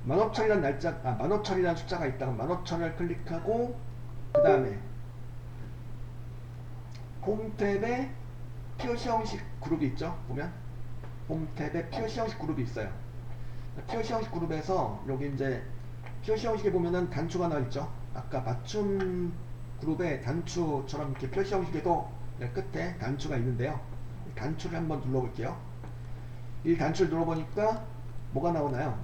15,000이라는 날짜, 15,000이라는 숫자가 있다면 15,000을 클릭하고 그 다음에 홈 탭에 표시 형식 그룹이 있죠. 보면 홈 탭에 표시 형식 그룹이 있어요. 표시 형식 그룹에서 여기 이제 표시 형식에 보면은 단추가 나와 있죠. 아까 맞춤 그룹에 단추처럼 이렇게 표시 형식에도 끝에 단추가 있는데요. 단추를 한번 눌러볼게요. 이 단추를 눌러보니까 뭐가 나오나요?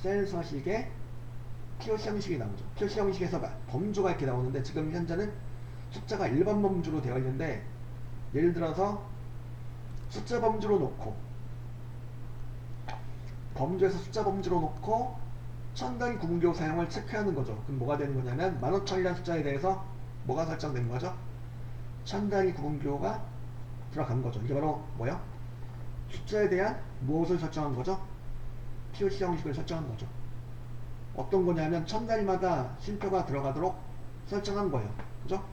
셀 서식에 표시 형식이 나오죠. 표시 형식에서 범주가 이렇게 나오는데 지금 현재는 숫자가 일반 범주로 되어 있는데, 예를 들어서 숫자 범주로 놓고 범주에서 숫자 범주로 놓고 천 단위 구분교 사용을 체크하는 거죠. 그럼 뭐가 되는 거냐면 15,000이라는 숫자에 대해서 뭐가 설정된 거죠? 천 단위 구분교가 들어간 거죠. 이게 바로 뭐요? 숫자에 대한 무엇을 설정한 거죠? 표시 형식을 설정한 거죠. 어떤 거냐면 천 단위마다 쉼표가 들어가도록 설정한 거예요. 그죠?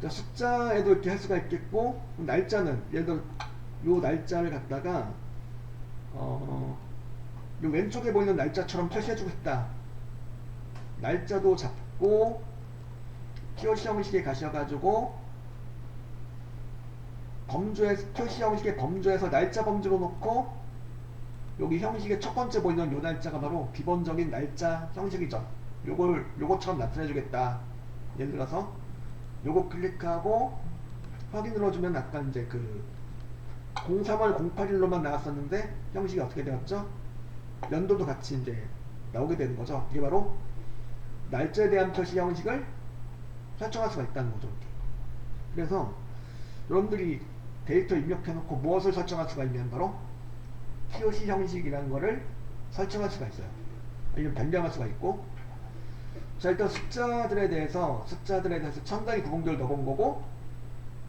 숫자에도 이렇게 할 수가 있겠고, 날짜는 예를 들어 요 날짜를 갖다가 요 왼쪽에 보이는 날짜처럼 표시해주고 싶다. 날짜도 잡고 표시 형식에 가셔가지고 범주에서 표시 형식의 범주에서 날짜 범주로 놓고 여기 형식의 첫 번째 보이는 요 날짜가 바로 기본적인 날짜 형식이죠. 요것처럼 나타내주겠다. 예를 들어서 요거 클릭하고 확인 눌러주면 아까 이제 그 03월 081로만 나왔었는데 형식이 어떻게 되었죠? 연도도 같이 이제 나오게 되는 거죠. 이게 바로 날짜에 대한 표시 형식을 설정할 수가 있다는 거죠. 이렇게. 그래서 여러분들이 데이터 입력해 놓고 무엇을 설정할 수가 있냐면 바로 표시 형식이라는 거를 설정할 수가 있어요. 아니면 변경할 수가 있고. 자, 일단 숫자들에 대해서 천 단위 구분교를 넣어본 거고,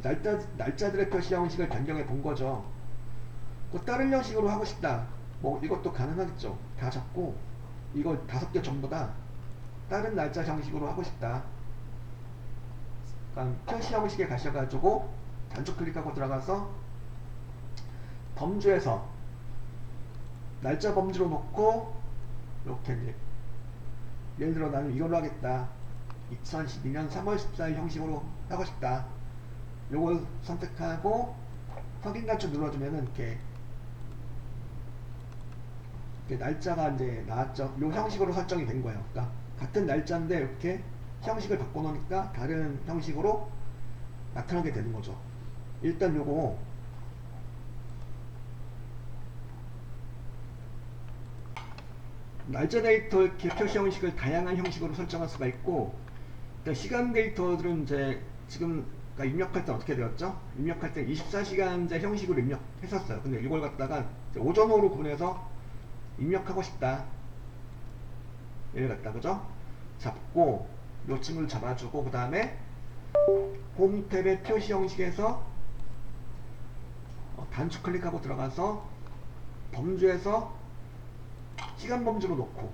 날짜들의 표시 형식을 변경해 본 거죠. 또 다른 형식으로 하고 싶다. 뭐 이것도 가능하겠죠. 다 잡고 이거 5개 전부 다 다른 날짜 형식으로 하고 싶다. 그러니까 표시 형식에 가셔가지고 단축 클릭하고 들어가서 범주에서 날짜 범주로 놓고 이렇게 이제 예를 들어 나는 이걸로 하겠다. 2012년 3월 14일 형식으로 하고 싶다. 요걸 선택하고 확인 단추 눌러주면은 이렇게 날짜가 이제 나왔죠. 요 형식으로 설정이 된 거예요. 그러니까 같은 날짜인데 이렇게 형식을 바꿔놓으니까 다른 형식으로 나타나게 되는 거죠. 일단 요거 날짜 데이터 이렇게 표시 형식을 다양한 형식으로 설정할 수가 있고, 시간 데이터들은 이제 지금 입력할 때 어떻게 되었죠? 입력할 때 24시간제 형식으로 입력했었어요. 근데 이걸 갖다가 오전 오후로 구분해서 입력하고 싶다. 얘를 갖다 그죠? 잡고 요 친구를 잡아주고 그 다음에 홈 탭의 표시 형식에서 단축 클릭하고 들어가서 범주에서 시간 범주로 놓고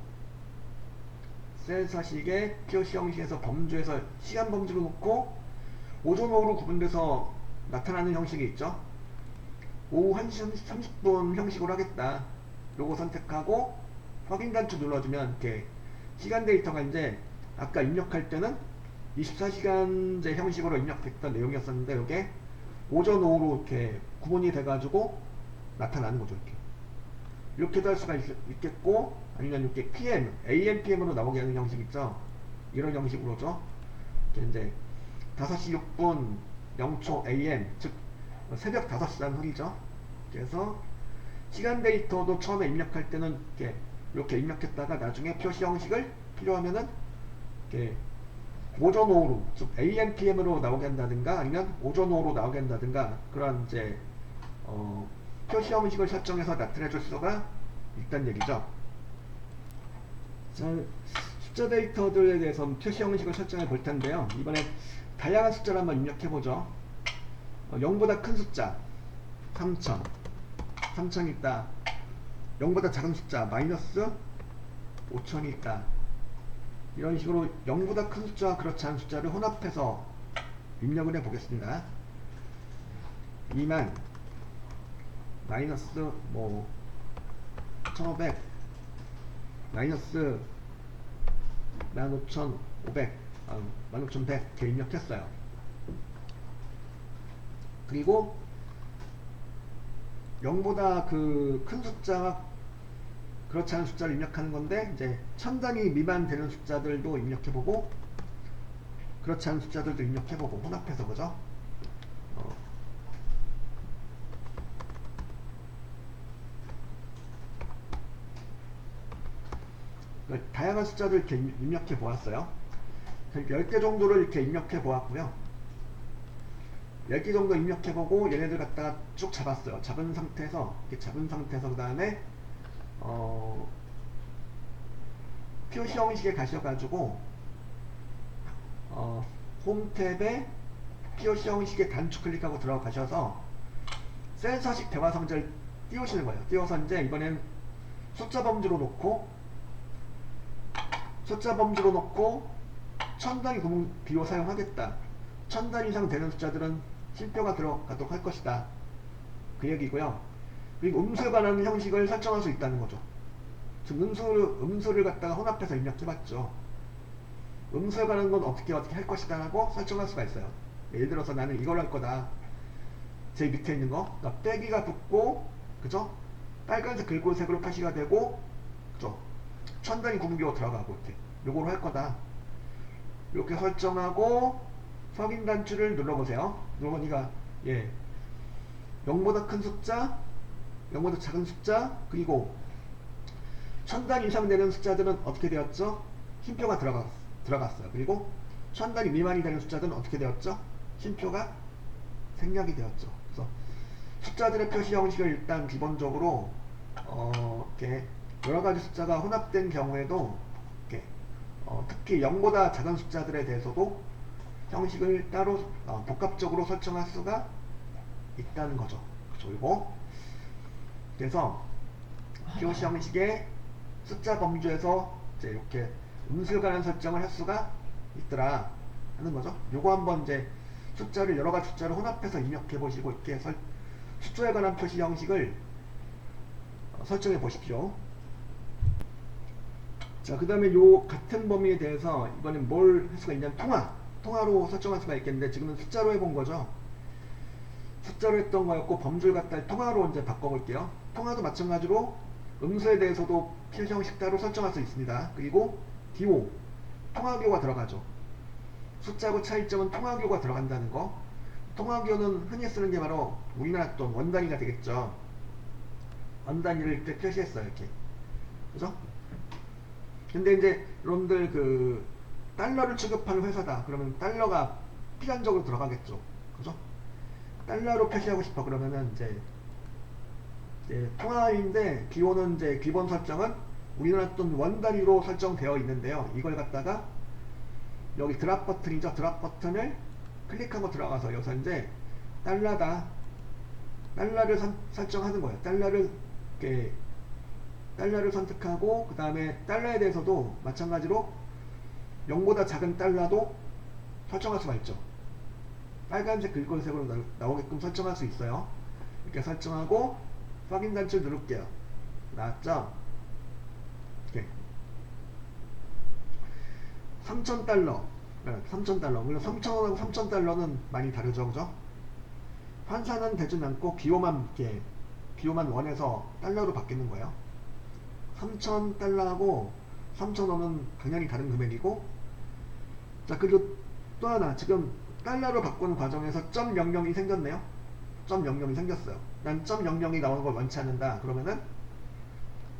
셀 서식의 표시 형식에서 범주에서 시간 범주로 놓고 오전 오후로 구분돼서 나타나는 형식이 있죠. 오후 1시 30분 형식으로 하겠다. 요거 선택하고 확인 단추 눌러주면 이렇게 시간 데이터가 이제 아까 입력할 때는 24시간제 형식으로 입력됐던 내용이었었는데 이게 오전 오후로 이렇게 구분이 돼가지고 나타나는 거죠. 이렇게도 할 수가 있겠고, 아니면 이렇게 PM, AM, PM으로 나오게 하는 형식 있죠. 이런 형식으로죠. 이제 5시 6분 0초 AM, 즉 새벽 5시라는 소리죠. 그래서 시간 데이터도 처음에 입력할 때는 이렇게 입력했다가 나중에 표시 형식을 필요하면은 이렇게 오전 오후로, 즉 AM, PM으로 나오게 한다든가 아니면 오전 오후로 나오게 한다든가 그런 이제 표시 형식을 설정해서 나타내 줄 수가 있다는 얘기죠. 자, 숫자 데이터들에 대해서 표시 형식을 설정해 볼 텐데요. 이번에 다양한 숫자를 한번 입력해 보죠. 0보다 큰 숫자 3000, 3000이 있다. 0보다 작은 숫자 마이너스 5000이 있다. 이런 식으로 0보다 큰 숫자와 그렇지 않은 숫자를 혼합해서 입력을 해 보겠습니다. 2만 마이너스 뭐 15,500 마이너스 15,500 15,100 이렇게 입력했어요. 그리고 0보다 그 큰 숫자와 그렇지 않은 숫자를 입력하는 건데, 이제 1000단위 미만 되는 숫자들도 입력해보고 그렇지 않은 숫자들도 입력해보고 혼합해서, 그죠? 다양한 숫자들 이렇게 입력해 보았어요. 10개 정도를 이렇게 입력해 보았고요. 10개 정도 입력해 보고 얘네들 갖다가 쭉 잡았어요. 잡은 상태에서, 이렇게 잡은 상태에서 그 다음에 표시 형식에 가셔가지고 홈 탭에 표시 형식에 단축 클릭하고 들어가셔서 센서식 대화 성질을 띄우시는 거예요. 띄워서 이제 이번엔 숫자 범주로 놓고 1000단위 구문 비호 사용하겠다. 1000단위 이상 되는 숫자들은 쉼표가 들어가도록 할 것이다. 그 얘기고요. 그리고 음수에 관한 형식을 설정할 수 있다는 거죠. 지금 음수를 갖다가 혼합해서 입력해봤죠. 음수에 관한 건 어떻게 할 것이다 라고 설정할 수가 있어요. 예를 들어서 나는 이걸 할 거다. 제 밑에 있는 거, 그러니까 빼기가 붙고, 그죠? 빨간색 글꼴색으로 표시가 되고, 그죠? 1000단위 구분기호 들어가고, 이렇게 요거로 할 거다. 이렇게 설정하고 확인 단추를 눌러보세요. 누르니까 0보다 큰 숫자, 0보다 작은 숫자, 그리고 1000단위 이상 되는 숫자들은 어떻게 되었죠? 쉼표가 들어갔어요. 그리고 1000단위 미만이 되는 숫자들은 어떻게 되었죠? 쉼표가 생략이 되었죠. 그래서 숫자들의 표시 형식을 일단 기본적으로 이렇게 여러가지 숫자가 혼합된 경우에도 이렇게 특히 0보다 작은 숫자들에 대해서도 형식을 따로 복합적으로 설정할 수가 있다는 거죠. 그렇죠. 이거 그래서 표시 형식의 숫자 범주에서 이제 이렇게 음수에 관한 설정을 할 수가 있더라 하는 거죠. 요거 한번 이제 숫자를 여러가지 숫자를 혼합해서 입력해 보시고 이렇게 숫자에 관한 표시 형식을 설정해 보십시오. 자, 그 다음에 요 같은 범위에 대해서 이번엔 뭘 할 수가 있냐면 통화로 설정할 수가 있겠는데, 지금은 숫자로 해본 거죠. 숫자로 했던 거였고 범주를 갖다 통화로 이제 바꿔볼게요. 통화도 마찬가지로 음수에 대해서도 표시 형식 따로 설정할 수 있습니다. 그리고 DO 통화기호가 들어가죠. 숫자하고 차이점은 통화기호가 들어간다는 거. 통화기호는 흔히 쓰는 게 바로 우리나라 돈 원단위가 되겠죠. 원단위를 이렇게 표시했어요. 이렇게, 그죠? 근데 이제 여러분들 그 달러를 취급하는 회사다 그러면 달러가 필연적으로 들어가겠죠. 그죠? 달러로 표시하고 싶어 그러면은 이제 통화인데 기호는 이제 기본 설정은 우리나라 돈 원단위로 설정되어 있는데요. 이걸 갖다가 여기 드랍 버튼이죠. 드랍 버튼을 클릭하고 들어가서 여기서 이제 달러다, 달러를 설정하는 거예요. 달러를 이렇게 달러를 선택하고, 그 다음에 달러에 대해서도 마찬가지로 0보다 작은 달러도 설정할 수가 있죠. 빨간색 글꼴색으로 나오게끔 설정할 수 있어요. 이렇게 설정하고 확인 단추 누를게요. 나왔죠? 이렇게 3,000달러 3,000달러 물론 3,000원하고 3,000달러는 많이 다르죠. 그죠? 환산은 되진 않고 기호만 이렇게 기호만 원에서 달러로 바뀌는 거예요. 3,000달러하고 3,000원은 당연히 다른 금액이고, 자, 그리고 또 하나, 지금 달러로 바꾸는 과정에서 .00이 생겼네요. .00이 생겼어요. 난 .00이 나오는 걸 원치 않는다. 그러면은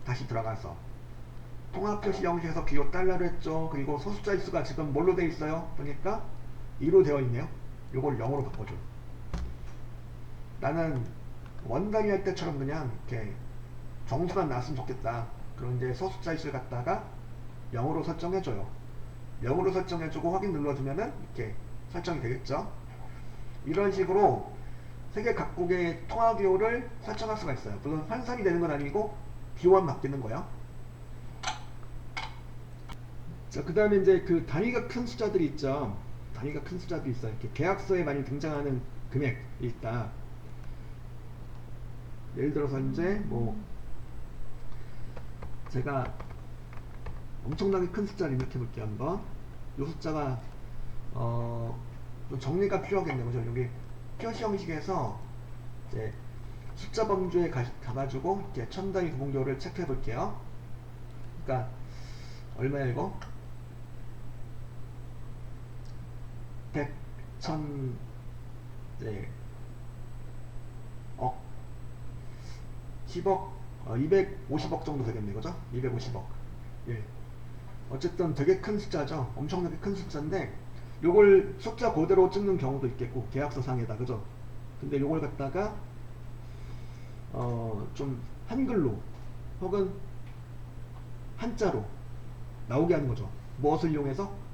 다시 들어가서 통화표시 형식에서 기호 달러로 했죠. 그리고 소수자일 수가 지금 뭘로 되어 있어요? 보니까 2로 되어 있네요. 요걸 0으로 바꿔줘. 나는 원단위 할 때처럼 그냥 이렇게 정수만 나왔으면 좋겠다. 그럼 이제 소수자일 수를 갖다가 0으로 설정해줘요. 0으로 설정해주고 확인 눌러주면은 이렇게 설정이 되겠죠. 이런 식으로 세계 각국의 통화 기호를 설정할 수가 있어요. 물론 환산이 되는 건 아니고 기호만 바뀌는 거예요. 자, 그 다음에 이제 그 단위가 큰 숫자들이 있죠. 단위가 큰 숫자들이 있어요. 이렇게 계약서에 많이 등장하는 금액이 있다. 예를 들어서 이제 뭐 제가 엄청나게 큰 숫자를 입력해 볼게요. 한번. 이 숫자가 좀 정리가 필요하겠네요. 그죠? 여기 표시 형식에서 이제 숫자 범주에 가가지고 이렇게 천 단위 구분교를 체크해 볼게요. 그러니까 얼마야 이거? 100, 1000, 네, 억, 10억, 250억 정도 되겠네, 그죠? 250억. 예. 어쨌든 되게 큰 숫자죠. 엄청나게 큰 숫자인데, 요걸 숫자 그대로 찍는 경우도 있겠고, 계약서상에다, 그죠? 근데 요걸 갖다가, 좀 한글로, 혹은 한자로 나오게 하는 거죠. 무엇을 이용해서?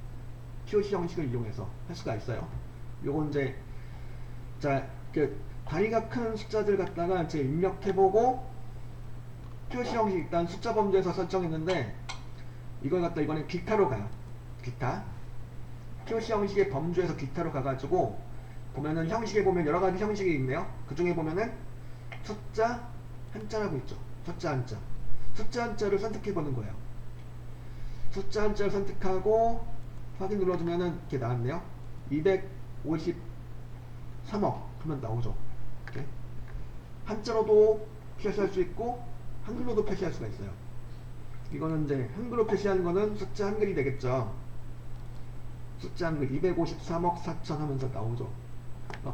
표시 형식을 이용해서 할 수가 있어요. 요건 이제, 자, 단위가 큰 숫자들 갖다가 이제 입력해보고, 표시 형식 일단 숫자 범주에서 설정했는데, 이걸 갖다 이번엔 기타로 가요. 기타. 표시 형식의 범주에서 기타로 가가지고, 보면은 형식에 보면 여러 가지 형식이 있네요. 그 중에 보면은 숫자 한자라고 있죠. 숫자 한자. 숫자 한자를 선택해보는 거예요. 숫자 한자를 선택하고, 확인 눌러주면은 이렇게 나왔네요. 253억 하면 나오죠. 이렇게. 한자로도 표시할 수 있고, 한글로도 표시할 수가 있어요. 이거는 이제 한글로 표시하는 거는 숫자 한글이 되겠죠. 숫자 한글 253억 4천 하면서 나오죠.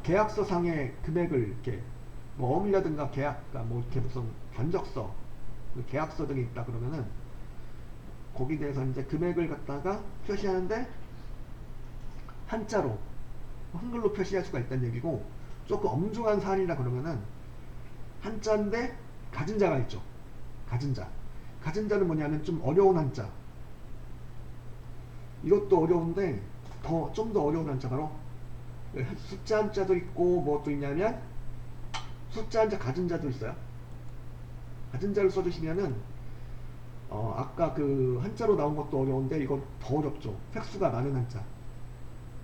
계약서 상의 금액을 이렇게 뭐 어물이라든가 계약가 뭐 이렇게 무슨 견적서, 계약서 등이 있다 그러면은 거기에 대해서 이제 금액을 갖다가 표시하는데 한자로 한글로 표시할 수가 있다는 얘기고, 조금 엄중한 사안이라 그러면은 한자인데 가진 자가 있죠. 가진 자. 가진 자는 뭐냐면 좀 어려운 한자. 이것도 어려운데 좀 더 어려운 한자, 바로 숫자 한자도 있고 뭐 또 있냐면 숫자 한자 가진 자도 있어요. 가진 자를 써주시면은 아까 그 한자로 나온 것도 어려운데 이거 더 어렵죠. 획수가 많은 한자.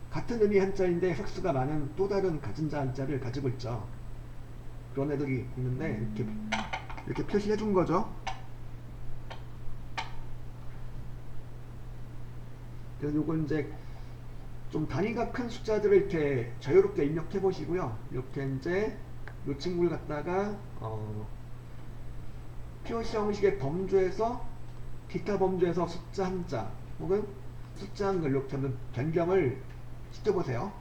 같은 의미 한자인데 획수가 많은 또 다른 가진 자 한자를 가지고 있죠. 그런 애들이 있는데 이렇게 표시해 준 거죠. 그래서 요걸 이제 좀 단위가 큰 숫자들을 이렇게 자유롭게 입력해 보시고요. 이렇게 이제 이 친구를 갖다가 표시 형식의 범주에서 기타 범주에서 숫자 한자 혹은 숫자 한글 이렇게 한번 변경을 시켜보세요.